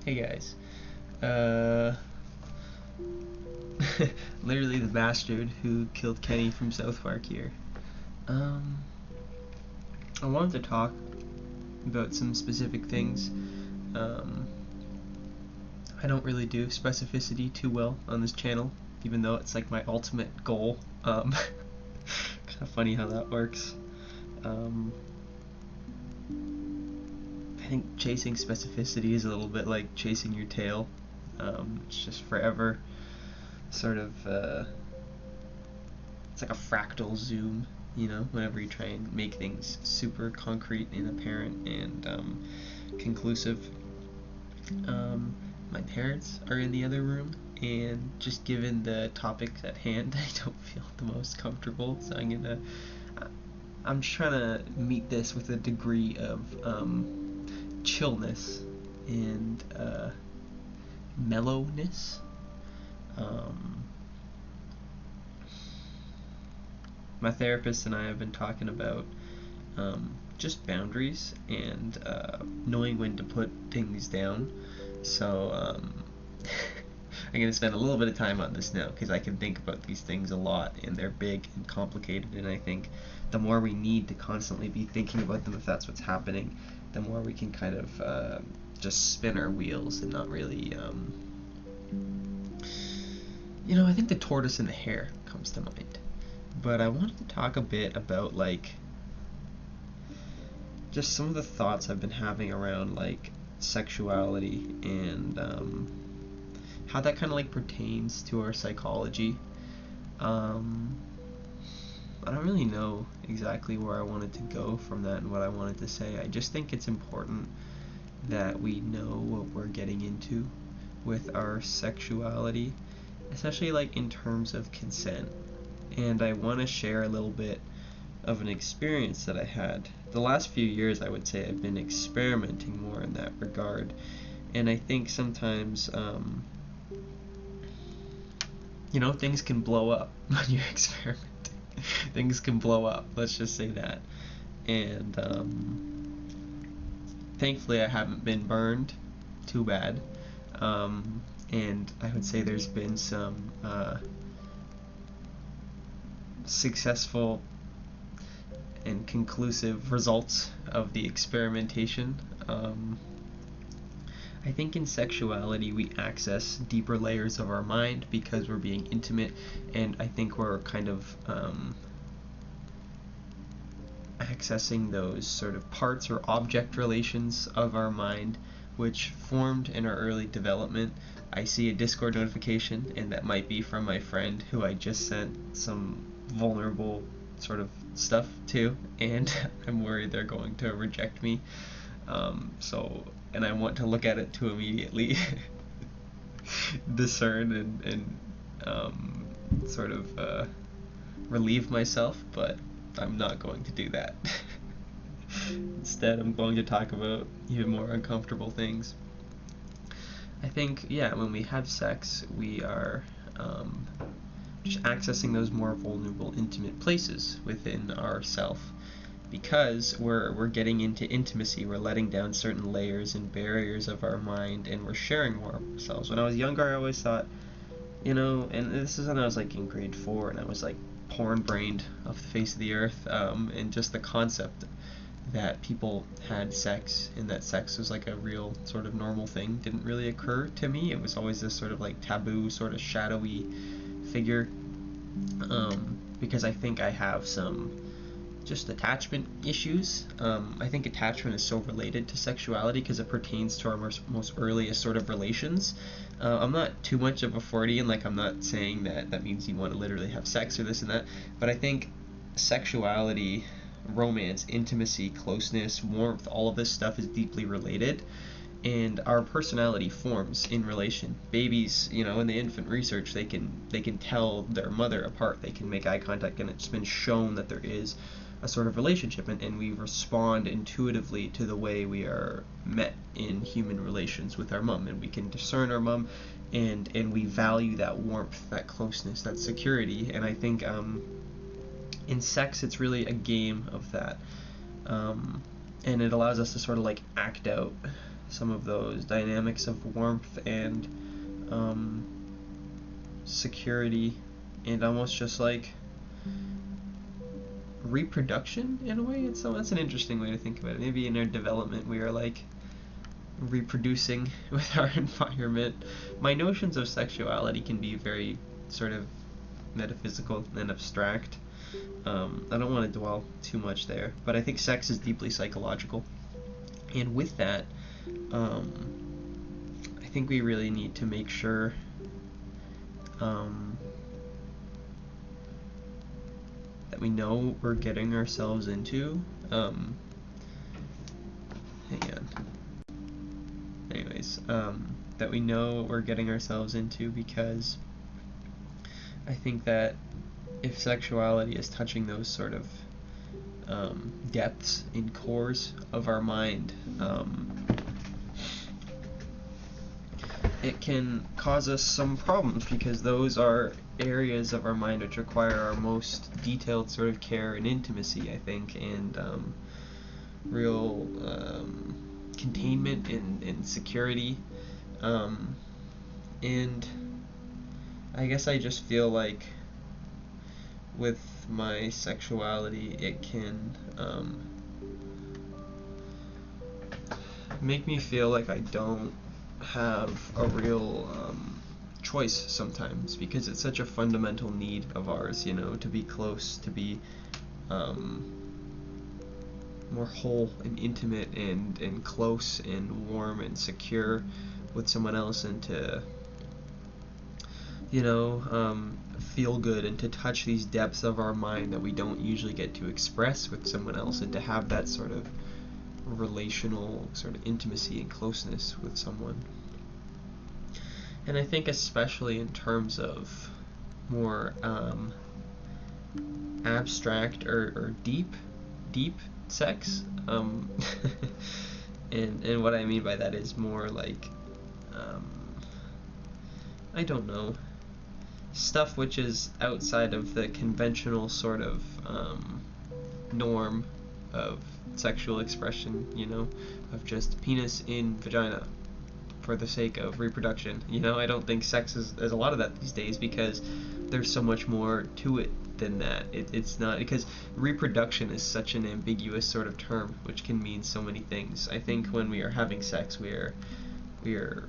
Hey guys. Literally the bastard who killed Kenny from South Park here. I wanted to talk about some specific things. Um, I don't really do specificity too well on this channel, even though it's like my ultimate goal. Kind of funny how that works. I think chasing specificity is a little bit like chasing your tail. It's just forever sort of it's like a fractal zoom, whenever you try and make things super concrete and apparent and conclusive. My parents are in the other room, and just given the topic at hand, I don't feel the most comfortable, so I'm just trying to meet this with a degree of chillness and mellowness. My therapist and I have been talking about just boundaries and knowing when to put things down. So I'm going to spend a little bit of time on this now because I can think about these things a lot, and they're big and complicated, and I think the more we need to constantly be thinking about them, if that's what's happening, the more we can kind of just spin our wheels and not really I think the tortoise and the hare comes to mind. But I wanted to talk a bit about just some of the thoughts I've been having around sexuality and how that kind of pertains to our psychology. I don't really know exactly where I wanted to go from that and what I wanted to say. I just think it's important that we know what we're getting into with our sexuality, especially in terms of consent. And I want to share a little bit of an experience that I had. The last few years, I would say I've been experimenting more in that regard, and I think sometimes things can blow up when you're experimenting. Things can blow up, let's just say that. And thankfully I haven't been burned too bad, and I would say there's been some successful and conclusive results of the experimentation. I think in sexuality we access deeper layers of our mind because we're being intimate, and I think we're kind of accessing those sort of parts or object relations of our mind which formed in our early development. I see a Discord notification, and that might be from my friend who I just sent some vulnerable sort of stuff to, and I'm worried they're going to reject me. And I want to look at it to immediately discern and sort of relieve myself, but I'm not going to do that. Instead, I'm going to talk about even more uncomfortable things. I think, when we have sex, we are just accessing those more vulnerable, intimate places within ourself, because we're getting into intimacy. We're letting down certain layers and barriers of our mind, and we're sharing more of ourselves. When I was younger, I always thought, and this is when I was in grade 4, and I was porn brained off the face of the earth, and just the concept that people had sex and that sex was a real sort of normal thing didn't really occur to me. It was always this sort of taboo, sort of shadowy figure, because I think I have some just attachment issues. I think attachment is so related to sexuality because it pertains to our most earliest sort of relations. I'm not too much of a Freudian, I'm not saying that means you want to literally have sex or this and that, but I think sexuality, romance, intimacy, closeness, warmth, all of this stuff is deeply related, and our personality forms in relation. Babies, in the infant research, they can tell their mother apart. They can make eye contact, and it's been shown that there is a sort of relationship, and we respond intuitively to the way we are met in human relations with our mom, and we can discern our mom, and we value that warmth, that closeness, that security. And I think in sex it's really a game of that, and it allows us to sort of act out some of those dynamics of warmth and security, and almost just like reproduction in a way. That's an interesting way to think about it. Maybe in our development we are like reproducing with our environment. My notions of sexuality can be very sort of metaphysical and abstract. I don't want to dwell too much there, but I think sex is deeply psychological, and with that, I think we really need to make sure that we know what we're getting ourselves into. Hang on. Anyways, that we know what we're getting ourselves into, because I think that if sexuality is touching those sort of depths and cores of our mind, it can cause us some problems, because those are areas of our mind which require our most detailed sort of care and intimacy, I think, and real containment and security. And I guess I just feel like with my sexuality, it can make me feel like I don't have a real choice sometimes, because it's such a fundamental need of ours, you know, to be close, to be more whole and intimate and close and warm and secure with someone else, and to, you know, feel good, and to touch these depths of our mind that we don't usually get to express with someone else, and to have that sort of relational sort of intimacy and closeness with someone. And I think especially in terms of more abstract or deep sex, and what I mean by that is more like I don't know, stuff which is outside of the conventional sort of norm of sexual expression, you know, of just penis in vagina for the sake of reproduction. You know, I don't think sex is a lot of that these days, because there's so much more to it than that. It's not, because reproduction is such an ambiguous sort of term which can mean so many things. I think when we are having sex, we are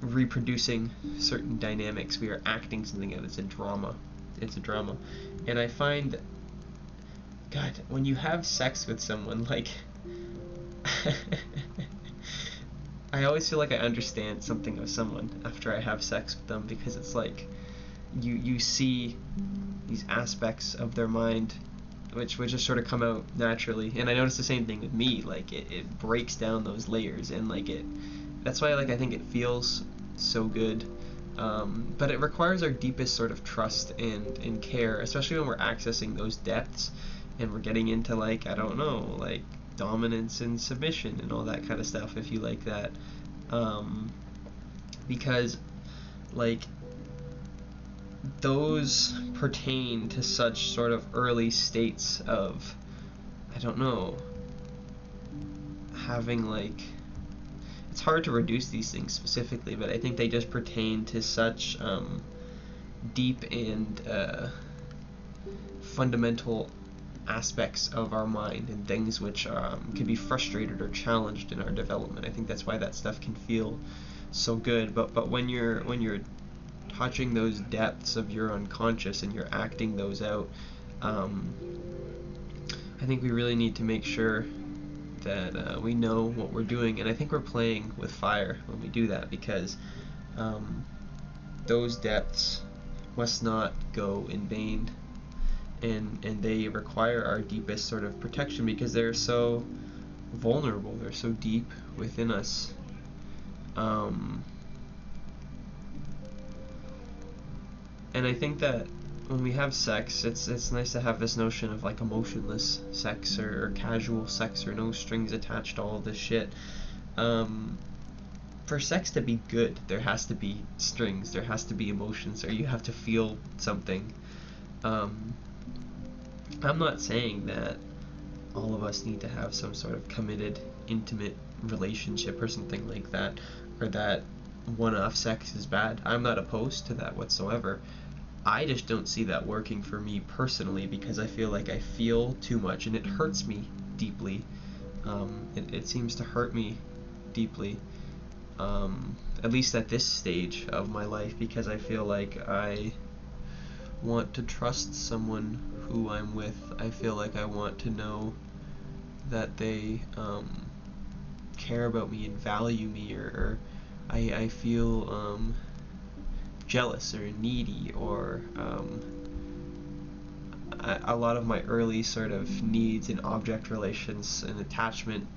reproducing certain dynamics, we are acting something out. It's a drama, and I find, God, when you have sex with someone, like I always feel like I understand something of someone after I have sex with them, because it's like you see these aspects of their mind which just sort of come out naturally. And I notice the same thing with me, like it breaks down those layers, and like that's why, like, I think it feels so good. But it requires our deepest sort of trust and care, especially when we're accessing those depths and we're getting into, like, I don't know, like dominance and submission and all that kind of stuff, if you like that, because like those pertain to such sort of early states of, I don't know, having, like, it's hard to reduce these things specifically, but I think they just pertain to such deep and fundamental aspects of our mind, and things which can be frustrated or challenged in our development. I think that's why that stuff can feel so good. But when you're touching those depths of your unconscious and you're acting those out, I think we really need to make sure that we know what we're doing. And I think we're playing with fire when we do that, because those depths must not go in vain, and they require our deepest sort of protection, because they're so vulnerable, they're so deep within us. And I think that when we have sex, it's nice to have this notion of, like, emotionless sex, or casual sex, or no strings attached to all this shit. For sex to be good, there has to be strings, there has to be emotions, or you have to feel something. I'm not saying that all of us need to have some sort of committed, intimate relationship or something like that, or that one-off sex is bad. I'm not opposed to that whatsoever. I just don't see that working for me personally, because I feel like I feel too much and it hurts me deeply. It seems to hurt me deeply, at least at this stage of my life, because I feel like I want to trust someone who I'm with. I feel like I want to know that they care about me and value me, or I feel jealous or needy, or a lot of my early sort of needs in object relations and attachment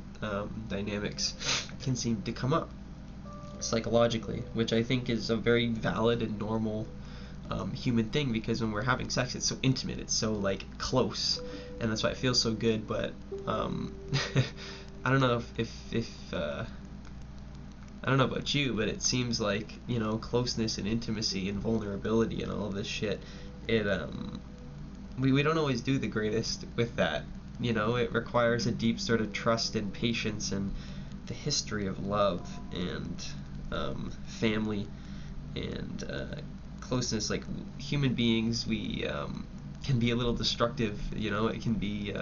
dynamics can seem to come up psychologically, which I think is a very valid and normal human thing, because when we're having sex, it's so intimate, it's so like close, and that's why it feels so good. But I don't know if I don't know about you, but it seems like, you know, closeness and intimacy and vulnerability and all of this shit, it we don't always do the greatest with that. You know, it requires a deep sort of trust and patience and the history of love and family and closeness. Like, human beings, we can be a little destructive. You know, it can be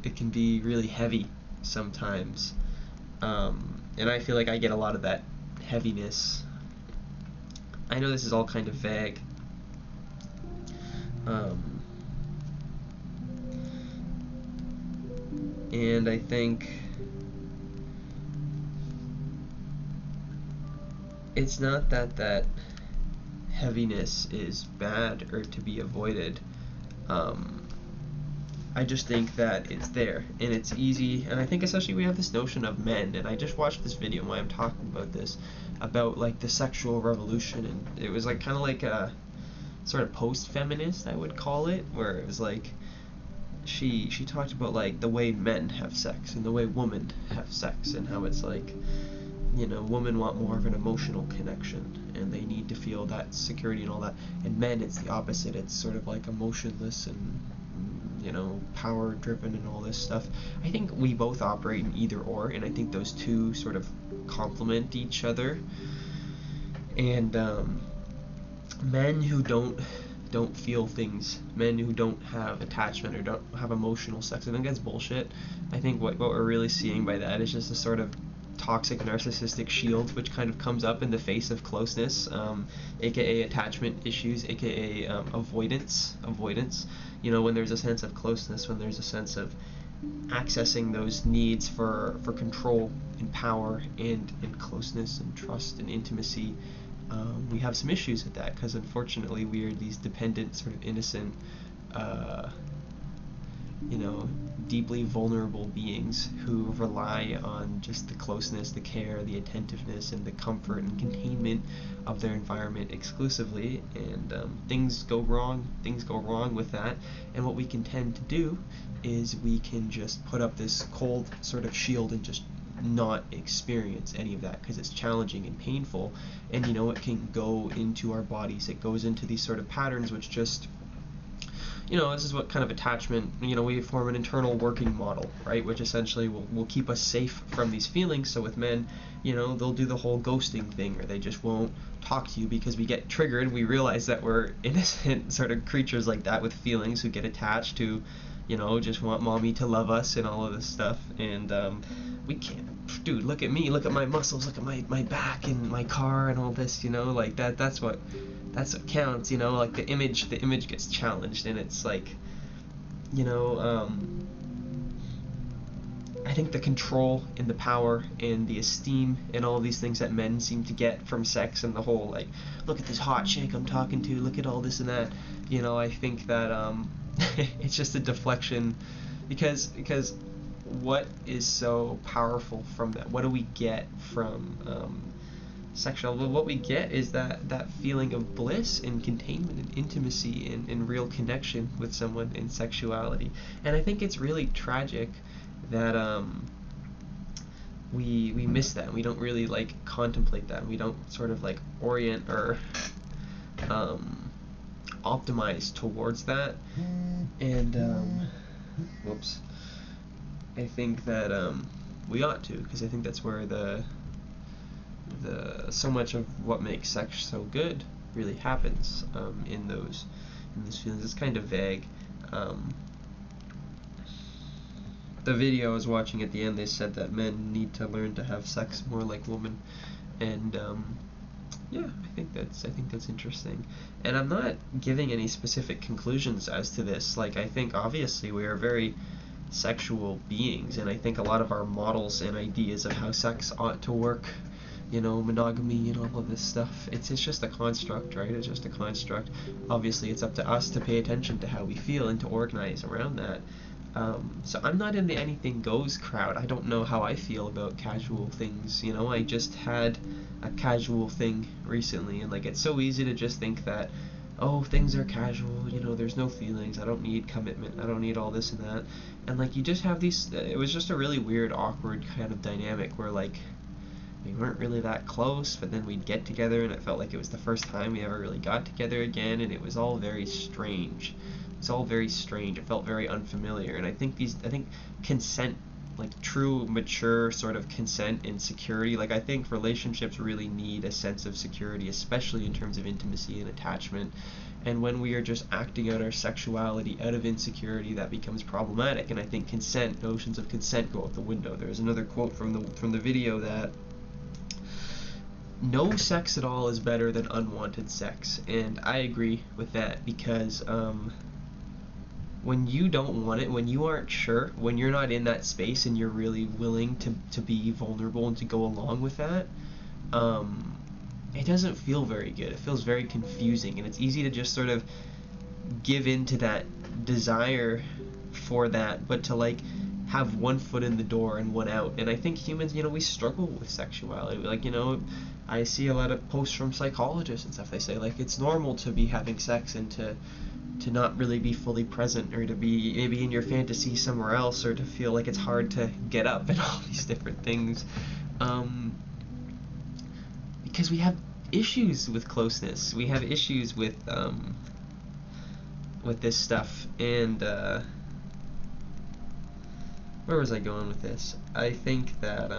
it can be really heavy sometimes, and I feel like I get a lot of that heaviness. I know this is all kind of vague, and I think it's not that that heaviness is bad or to be avoided. I just think that it's there and it's easy, and I think especially we have this notion of men, and I just watched this video why I'm talking about this, about like the sexual revolution, and it was like kind of like a sort of post-feminist, I would call it, where it was like she talked about like the way men have sex and the way women have sex, and how it's like, you know, women want more of an emotional connection and they need to feel that security and all that, and men, it's the opposite. It's sort of like emotionless and, you know, power driven and all this stuff. I think we both operate in either or, and I think those two sort of complement each other. And men who don't feel things, men who don't have attachment or don't have emotional sex, I think that's bullshit. I think what we're really seeing by that is just a sort of toxic narcissistic shield, which kind of comes up in the face of closeness, aka attachment issues, aka avoidance. You know, when there's a sense of closeness, when there's a sense of accessing those needs for control and power and closeness and trust and intimacy, we have some issues with that, because unfortunately we are these dependent, sort of innocent, you know, deeply vulnerable beings who rely on just the closeness, the care, the attentiveness, and the comfort and containment of their environment exclusively. And things go wrong with that, and what we can tend to do is we can just put up this cold sort of shield and just not experience any of that, because it's challenging and painful, and, you know, it can go into our bodies. It goes into these sort of patterns which just, you know, this is what kind of attachment, you know, we form an internal working model, right, which essentially will keep us safe from these feelings. So with men, you know, they'll do the whole ghosting thing, or they just won't talk to you because we get triggered. We realize that we're innocent sort of creatures like that with feelings, who get attached, to, you know, just want mommy to love us and all of this stuff. And we can't, dude, look at me, look at my muscles, look at my back and my car and all this, you know, like that's what counts, you know, like the image gets challenged, and it's like, you know, I think the control and the power and the esteem and all these things that men seem to get from sex, and the whole, like, look at this hot chick I'm talking to, look at all this and that, you know, I think that it's just a deflection, because what is so powerful from that? What do we get from sexual? Well, what we get is that feeling of bliss and containment and intimacy and real connection with someone in sexuality. And I think it's really tragic that we miss that. We don't really like contemplate that. We don't sort of like orient or optimize towards that. And whoops. I think that we ought to, because I think that's where the so much of what makes sex so good really happens, in those feelings. It's kind of vague. The video I was watching at the end, they said that men need to learn to have sex more like women, and yeah, I think that's interesting. And I'm not giving any specific conclusions as to this. Like, I think obviously we are very sexual beings, and I think a lot of our models and ideas of how sex ought to work, monogamy and all of this stuff, it's just a construct, right? It's just a construct. Obviously it's up to us to pay attention to how we feel and to organize around that. So I'm not in the anything goes crowd. I don't know how I feel about casual things. I just had a casual thing recently, and like, it's so easy to just think that, oh, things are casual, there's no feelings, I don't need commitment, I don't need all this and that. And like, you just have these, it was just a really weird, awkward kind of dynamic where like, we weren't really that close, but then we'd get together and it felt like it was the first time we ever really got together again, and it was all very strange. It's all very strange. It felt very unfamiliar, and I think consent, like true mature sort of consent and security, like I think relationships really need a sense of security, especially in terms of intimacy and attachment. And when we are just acting out our sexuality out of insecurity, that becomes problematic. And I think notions of consent go out the window. There's another quote from the video that no sex at all is better than unwanted sex, and I agree with that, because when you don't want it, when you aren't sure, when you're not in that space and you're really willing to be vulnerable and to go along with that, it doesn't feel very good. It feels very confusing, and it's easy to just sort of give in to that desire for that, but to like have one foot in the door and one out. And I think humans, we struggle with sexuality. Like, I see a lot of posts from psychologists and stuff. They say like it's normal to be having sex and to not really be fully present, or to be maybe in your fantasy somewhere else, or to feel like it's hard to get up, and all these different things, because we have issues with closeness, we have issues with this stuff. And where was I going with this? I think that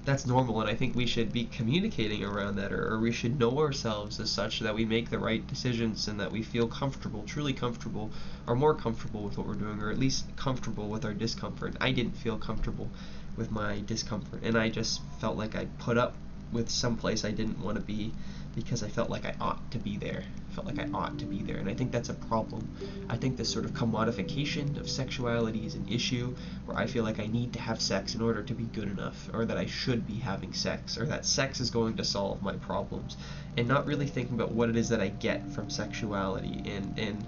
that's normal, and I think we should be communicating around that, or we should know ourselves as such that we make the right decisions, and that we feel comfortable, truly comfortable, or more comfortable with what we're doing, or at least comfortable with our discomfort. I didn't feel comfortable with my discomfort, and I just felt like I put up with some place I didn't want to be, because I felt like I ought to be there. And I think that's a problem. I think this sort of commodification of sexuality is an issue, where I feel like I need to have sex in order to be good enough, or that I should be having sex, or that sex is going to solve my problems, and not really thinking about what it is that I get from sexuality, and